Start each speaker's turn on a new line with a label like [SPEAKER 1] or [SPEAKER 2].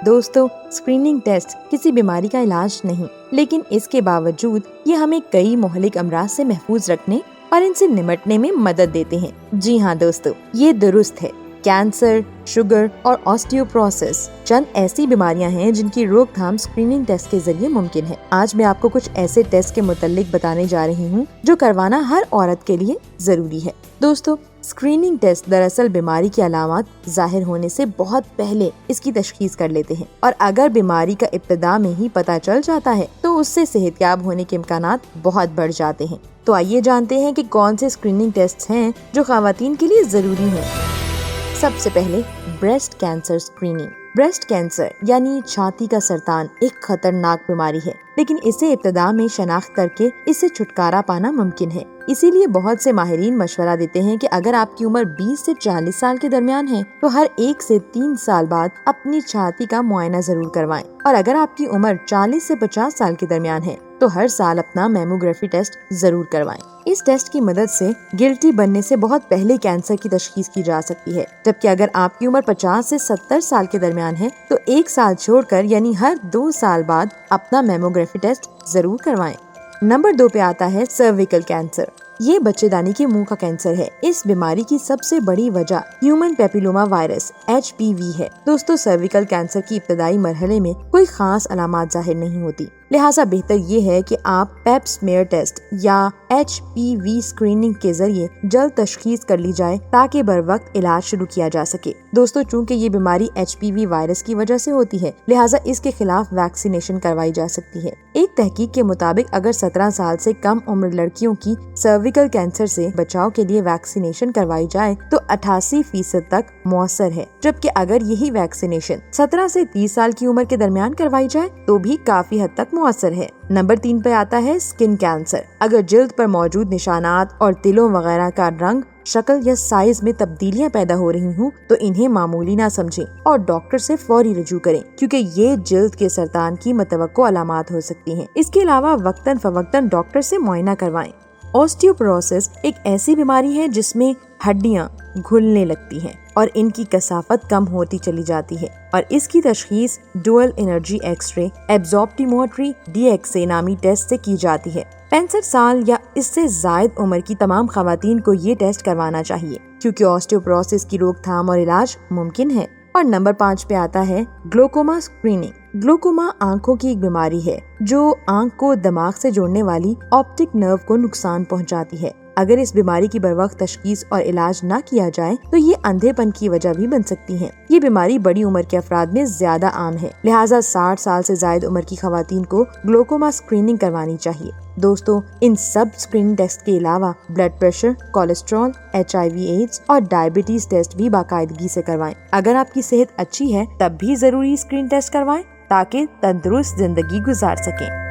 [SPEAKER 1] دوستو، screening test کسی بیماری کا علاج نہیں، لیکن اس کے باوجود یہ ہمیں کئی مہلک امراض سے محفوظ رکھنے اور ان سے نمٹنے میں مدد دیتے ہیں۔ جی ہاں دوستو، یہ درست ہے۔ کینسر، شوگر اور آسٹیوپروسس چند ایسی بیماریاں ہیں جن کی روک تھام اسکریننگ ٹیسٹ کے ذریعے ممکن ہے۔ آج میں آپ کو کچھ ایسے ٹیسٹ کے متعلق بتانے جا رہی ہوں جو کروانا ہر عورت کے لیے ضروری ہے۔ دوستو، اسکریننگ ٹیسٹ دراصل بیماری کی علامات ظاہر ہونے سے بہت پہلے اس کی تشخیص کر لیتے ہیں، اور اگر بیماری کا ابتدا میں ہی پتہ چل جاتا ہے تو اس سے صحت یاب ہونے کے امکانات بہت بڑھ جاتے ہیں۔ تو آئیے جانتے ہیں کہ کون سے اسکریننگ ٹیسٹ ہیں جو خواتین کے لیے ضروری ہیں۔ سب سے پہلے breast cancer screening. Breast cancer یعنی چھاتی کا سرطان ایک خطرناک بیماری ہے، لیکن اسے ابتدا میں شناخت کر کے اس سے چھٹکارا پانا ممکن ہے۔ اسی لیے بہت سے ماہرین مشورہ دیتے ہیں کہ اگر آپ کی عمر 20 سے 40 سال کے درمیان ہے تو ہر 1 سے 3 سال بعد اپنی چھاتی کا معائنہ ضرور کروائیں، اور اگر آپ کی عمر 40 سے 50 سال کے درمیان ہے تو ہر سال اپنا میموگرافی ٹیسٹ ضرور کروائیں۔ اس ٹیسٹ کی مدد سے گلٹی بننے سے بہت پہلے کینسر کی تشخیص کی جا سکتی ہے، جبکہ اگر آپ کی عمر 50 سے 70 سال کے درمیان ہے تو 1 سال چھوڑ کر یعنی ہر 2 سال بعد اپنا میموگرافی ٹیسٹ ضرور کروائیں۔ نمبر 2 پہ آتا ہے سرویکل کینسر۔ یہ بچے دانی کے منہ کا کینسر ہے۔ اس بیماری کی سب سے بڑی وجہ ہیومن پیپیلوما وائرس HPV ہے۔ دوستو، سرویکل کینسر کی ابتدائی مرحلے میں کوئی خاص علامات ظاہر نہیں ہوتی، لہٰذا بہتر یہ ہے کہ آپ پیپ سمیئر ٹیسٹ یا HPV اسکریننگ کے ذریعے جلد تشخیص کر لی جائے تاکہ بر وقت علاج شروع کیا جا سکے۔ دوستو، چونکہ یہ بیماری HPV وائرس کی وجہ سے ہوتی ہے، لہٰذا اس کے خلاف ویکسینیشن کروائی جا سکتی ہے۔ ایک تحقیق کے مطابق اگر 17 سال سے کم عمر لڑکیوں کی سرویکل کینسر سے بچاؤ کے لیے ویکسینیشن کروائی جائے تو 88% تک مؤثر ہے، جبکہ اگر یہی ویکسینیشن 17 سے 30 سال کی عمر کے درمیان کروائی جائے تو بھی کافی حد تک مؤثر ہے۔ نمبر 3 پہ آتا ہے اسکن کینسر۔ اگر جلد پر موجود نشانات اور تلوں وغیرہ کا رنگ، شکل یا سائز میں تبدیلیاں پیدا ہو رہی ہوں تو انہیں معمولی نہ سمجھیں اور ڈاکٹر سے فوری رجوع کریں، کیونکہ یہ جلد کے سرطان کی متوقع علامات ہو سکتی ہیں۔ اس کے علاوہ وقتاً فوقتاً ڈاکٹر سے معائنہ کروائیں۔ آسٹیوپروسس ایک ایسی بیماری ہے جس میں ہڈیاں گھلنے لگتی ہیں اور ان کی کثافت کم ہوتی چلی جاتی ہے، اور اس کی تشخیص dual energy X ray ایبزارپٹیموٹری DXA نامی ٹیسٹ سے کی جاتی ہے۔ 65 سال یا اس سے زائد عمر کی تمام خواتین کو یہ ٹیسٹ کروانا چاہیے، کیونکہ آسٹیوپروسس کی روک تھام اور علاج ممکن ہے۔ اور نمبر 5 پہ آتا ہے گلوکوما اسکریننگ۔ گلوکوما آنکھوں کی ایک بیماری ہے جو آنکھ کو دماغ سے جوڑنے والی آپٹک نرو کو نقصان پہنچاتی ہے۔ اگر اس بیماری کی بروقت تشخیص اور علاج نہ کیا جائے تو یہ اندھے پن کی وجہ بھی بن سکتی ہے۔ یہ بیماری بڑی عمر کے افراد میں زیادہ عام ہے، لہٰذا 60 سال سے زائد عمر کی خواتین کو گلوکوما اسکریننگ کروانی چاہیے۔ دوستو، ان سب اسکریننگ ٹیسٹ کے علاوہ blood pressure, cholesterol, HIV AIDS اور ڈائبٹیز ٹیسٹ بھی باقاعدگی سے کروائیں۔ اگر آپ کی صحت اچھی ہے تب بھی ضروری اسکرین ٹیسٹ کروائیں تاکہ تندرست زندگی گزار سکیں۔